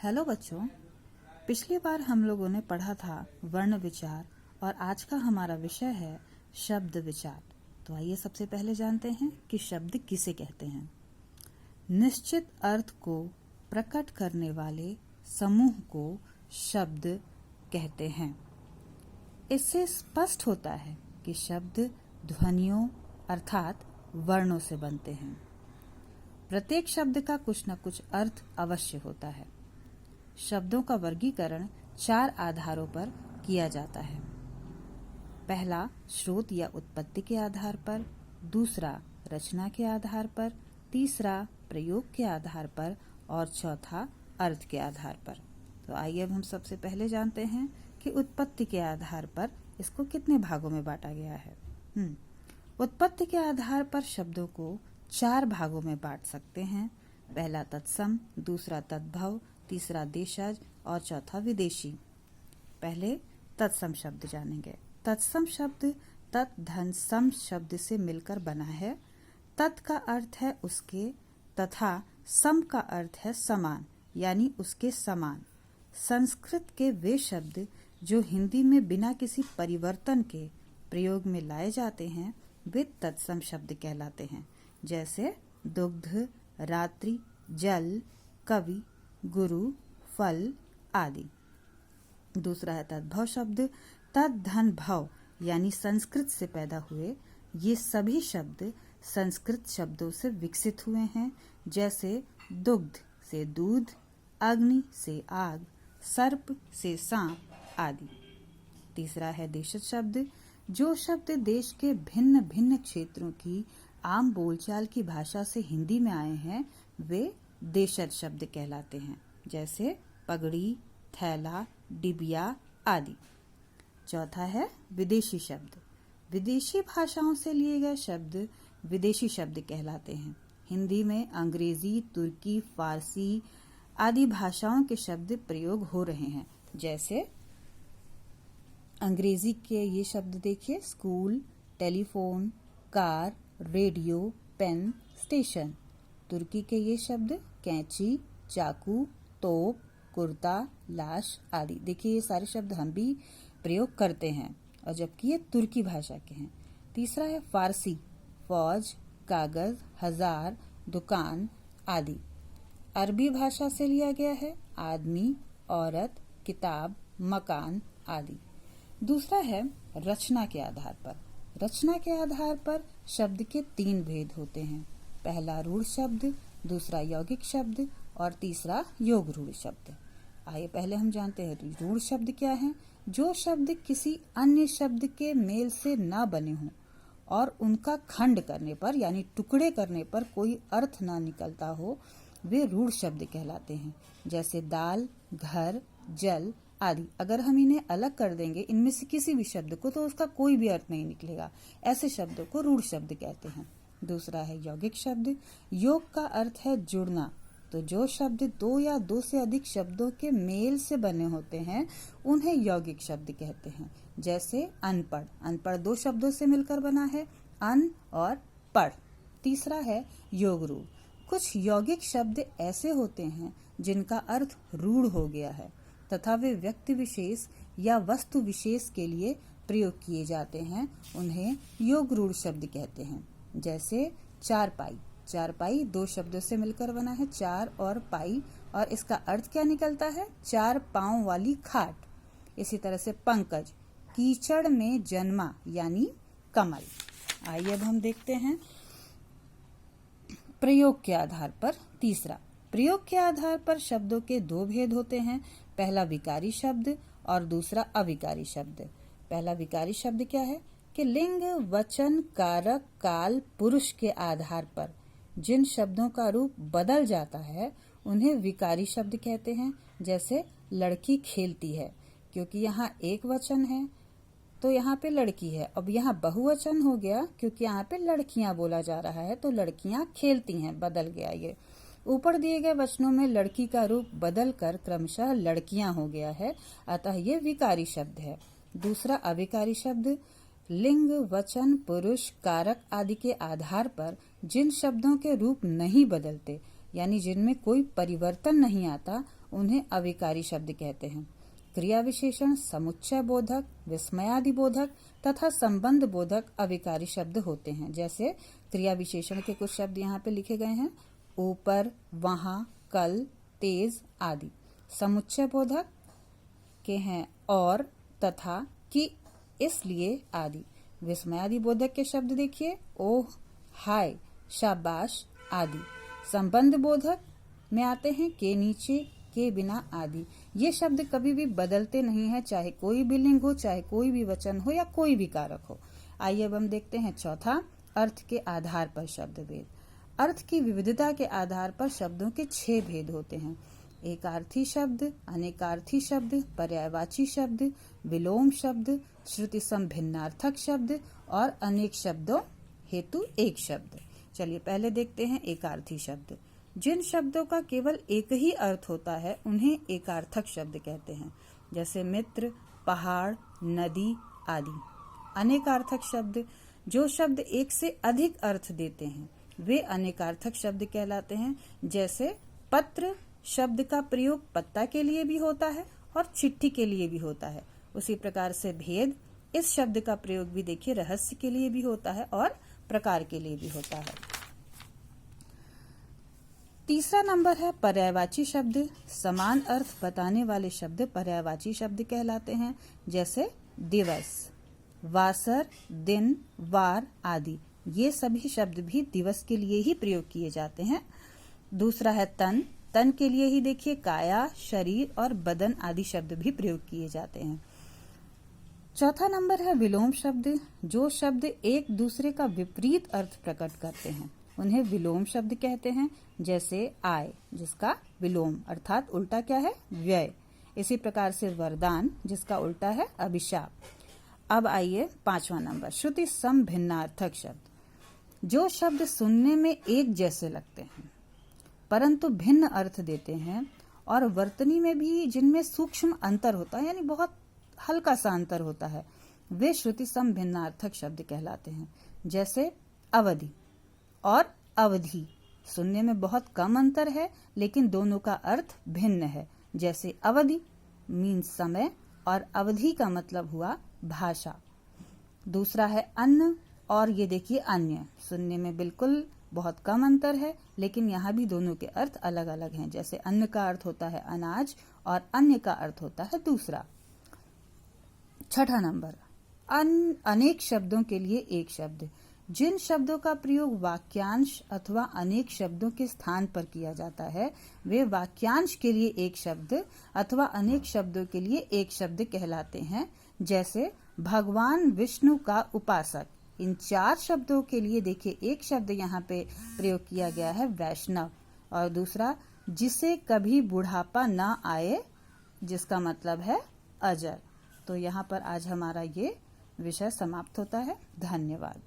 Hello बच्चों, पिछली बार हम लोगों ने पढ़ा था वर्ण विचार और आज का हमारा विषय है शब्द विचार। तो आइए सबसे पहले जानते हैं कि शब्द किसे कहते हैं। निश्चित अर्थ को प्रकट करने वाले समूह को शब्द कहते हैं। इससे स्पष्ट होता है कि शब्द ध्वनियों अर्थात वर्णों से बनते हैं। प्रत्येक शब्द का कुछ न कुछ अर्थ अवश्य होता है। शब्दों का वर्गीकरण 4 आधारों पर किया जाता है। पहला स्रोत या उत्पत्ति के आधार पर, दूसरा रचना के आधार पर, तीसरा प्रयोग के आधार पर और चौथा अर्थ के आधार पर। तो आइए अब हम सबसे पहले जानते हैं कि उत्पत्ति के आधार पर इसको कितने भागों में बांटा गया है। उत्पत्ति के आधार पर शब्दों को 4 भागों में बांट सकते हैं। पहला तत्सम, दूसरा तद्भव, तीसरा देशज और चौथा विदेशी। पहले तत्सम शब्द जानेंगे। तत्सम शब्द तत् धन सम शब्द से मिलकर बना है। तत् का अर्थ है उसके तथा सम का अर्थ है समान यानी उसके समान। संस्कृत के वे शब्द जो हिंदी में बिना किसी परिवर्तन के प्रयोग में लाए जाते हैं वे तत्सम शब्द कहलाते हैं, जैसे दुग्ध, रात्रि, जल, कवि, गुरु, फल आदि। दूसरा है तद्भव शब्द। तद धन भव यानी संस्कृत से पैदा हुए ये सभी शब्द संस्कृत शब्दों से विकसित हुए हैं, जैसे दुग्ध से दूध, अग्नि से आग, सर्प से सांप आदि। तीसरा है देशज शब्द। जो शब्द देश के भिन्न भिन्न क्षेत्रों की आम बोलचाल की भाषा से हिंदी में आए हैं वे देशज शब्द कहलाते हैं, जैसे पगड़ी, थैला, डिबिया आदि। चौथा है विदेशी शब्द। विदेशी भाषाओं से लिए गए शब्द विदेशी शब्द कहलाते हैं। हिंदी में अंग्रेजी, तुर्की, फारसी आदि भाषाओं के शब्द प्रयोग हो रहे हैं, जैसे अंग्रेजी के ये शब्द देखिए, school, telephone, car, radio, pen, station. तुर्की के ये शब्द कैंची, चाकू, तोप, कुर्ता, लाश आदि। देखिए ये सारे शब्द हम भी प्रयोग करते हैं और जबकि ये तुर्की भाषा के हैं। तीसरा है फारसी। फौज, कागज, हजार, दुकान आदि। अरबी भाषा से लिया गया है आदमी, औरत, किताब, मकान आदि। दूसरा है रचना के आधार पर। रचना के आधार पर शब्द के 3 भेद होते हैं। पहला रूढ़ शब्द, दूसरा यौगिक शब्द और तीसरा योग रूढ़ शब्द। आइए पहले हम जानते हैं रूढ़ शब्द क्या है। जो शब्द किसी अन्य शब्द के मेल से न बने हों और उनका खंड करने पर यानी टुकड़े करने पर कोई अर्थ ना निकलता हो वे रूढ़ शब्द कहलाते हैं, जैसे दाल, घर, जल आदि। अगर हम इन्हें अलग कर देंगे इनमें से किसी भी शब्द को तो उसका कोई भी अर्थ नहीं निकलेगा। ऐसे शब्दों को रूढ़ शब्द कहते हैं। दूसरा है यौगिक शब्द। योग का अर्थ है जुड़ना। तो जो शब्द 2 या 2 से अधिक शब्दों के मेल से बने होते हैं उन्हें यौगिक शब्द कहते हैं, जैसे अनपढ़। अनपढ़ 2 शब्दों से मिलकर बना है, अन और पढ़। तीसरा है योग रूढ़। कुछ यौगिक शब्द ऐसे होते हैं जिनका अर्थ रूढ़ हो गया है तथा वे व्यक्ति विशेष या वस्तु विशेष के लिए प्रयोग किए जाते हैं, उन्हें योग रूढ़ शब्द कहते हैं, जैसे चारपाई। चारपाई 2 शब्दों से मिलकर बना है, चार और पाई, और इसका अर्थ क्या निकलता है? 4 पांव वाली खाट। इसी तरह से पंकज, कीचड़ में जन्मा यानी कमल। आइए अब हम देखते हैं प्रयोग के आधार पर। तीसरा, प्रयोग के आधार पर शब्दों के 2 भेद होते हैं। पहला विकारी शब्द और दूसरा अविकारी शब्द। पहला विकारी शब्द क्या है कि लिंग, वचन, कारक, काल, पुरुष के आधार पर जिन शब्दों का रूप बदल जाता है उन्हें विकारी शब्द कहते हैं, जैसे लड़की खेलती है, क्योंकि यहाँ एक वचन है तो यहाँ पे लड़की है। अब यहाँ बहुवचन हो गया क्योंकि यहाँ पे लड़कियां बोला जा रहा है तो लड़कियां खेलती हैं, बदल गया ये। ऊपर दिए गए वचनों में लड़की का रूप बदल कर क्रमशः लड़कियां हो गया है, अतः ये विकारी शब्द है। दूसरा अविकारी शब्द, लिंग, वचन, पुरुष, कारक आदि के आधार पर जिन शब्दों के रूप नहीं बदलते यानी जिनमें कोई परिवर्तन नहीं आता, उन्हें अविकारी शब्द कहते हैं। क्रिया विशेषण समुच्चय बोधक, विस्मयादि बोधक तथा संबंध बोधक अविकारी शब्द होते हैं। जैसे क्रिया विशेषण के कुछ शब्द यहाँ पे लिखे गए हैं, ऊपर, वहां, कल, तेज आदि। समुच्चय बोधक के हैं और, तथा, कि, इसलिए आदि। विस्मयादि बोधक के शब्द देखिए, ओह, हाय, शाबाश आदि। संबंध बोधक में आते हैं के नीचे, के बिना आदि। ये शब्द कभी भी बदलते नहीं है, चाहे कोई भी लिंग हो, चाहे कोई भी वचन हो या कोई भी कारक हो। आइए अब हम देखते हैं चौथा, अर्थ के आधार पर शब्द भेद। अर्थ की विविधता के आधार पर शब्दों के 6 भेद होते हैं। एकार्थी शब्द, अनेकार्थी शब्द, पर्यायवाची शब्द, विलोम शब्द, श्रुति संभिन्नार्थक शब्द और अनेक शब्दों हेतु एक शब्द। चलिए पहले देखते हैं एकार्थी शब्द। जिन शब्दों का केवल एक ही अर्थ होता है उन्हें एकार्थक शब्द कहते हैं, जैसे मित्र, पहाड़, नदी आदि। अनेकार्थक शब्द, जो शब्द एक से अधिक अर्थ देते हैं वे अनेकार्थक शब्द कहलाते हैं। जैसे पत्र शब्द का प्रयोग पत्ता के लिए भी होता है और चिट्ठी के लिए भी होता है। उसी प्रकार से भेद, इस शब्द का प्रयोग भी देखिए रहस्य के लिए भी होता है और प्रकार के लिए भी होता है। तीसरा नंबर है पर्यायवाची शब्द। समान अर्थ बताने वाले शब्द पर्यायवाची शब्द कहलाते हैं, जैसे दिवस, वासर, दिन, वार आदि। ये सभी शब्द भी दिवस के लिए ही प्रयोग किए जाते हैं। दूसरा है तन, तन के लिए ही देखिए काया, शरीर और बदन आदि शब्द भी प्रयोग किए जाते हैं। चौथा नंबर है विलोम शब्द। जो शब्द एक दूसरे का विपरीत अर्थ प्रकट करते हैं उन्हें विलोम शब्द कहते हैं, जैसे आय, जिसका विलोम अर्थात उल्टा क्या है, व्यय। इसी प्रकार से वरदान, जिसका उल्टा है अभिशाप। अब आइए पांचवा नंबर, श्रुति संभिन्नार्थक शब्द। जो शब्द सुनने में एक जैसे लगते हैं परंतु भिन्न अर्थ देते हैं और वर्तनी में भी जिनमें सूक्ष्म अंतर होता है, यानी बहुत हल्का सा अंतर होता है, वे श्रुति संभिन्नार्थक शब्द कहलाते हैं। जैसे अवधि और अवधि, सुनने में बहुत कम अंतर है लेकिन दोनों का अर्थ भिन्न है। जैसे अवधि मीन्स समय और अवधि का मतलब हुआ भाषा। दूसरा है अन्न और ये देखिए अन्य, सुनने में बिल्कुल बहुत कम अंतर है लेकिन यहाँ भी दोनों के अर्थ अलग अलग हैं। जैसे अन्न का अर्थ होता है अनाज और अन्य का अर्थ होता है दूसरा। छठा नंबर, अनेक शब्दों के लिए एक शब्द। जिन शब्दों का प्रयोग वाक्यांश अथवा अनेक शब्दों के स्थान पर किया जाता है वे वाक्यांश के लिए एक शब्द अथवा अनेक शब्दों के लिए एक शब्द कहलाते हैं। जैसे भगवान विष्णु का उपासक, इन 4 शब्दों के लिए देखिए एक शब्द यहाँ पे प्रयोग किया गया है वैष्णव, और दूसरा जिसे कभी बुढ़ापा ना आए, जिसका मतलब है अजर। तो यहाँ पर आज हमारा ये विषय समाप्त होता है। धन्यवाद।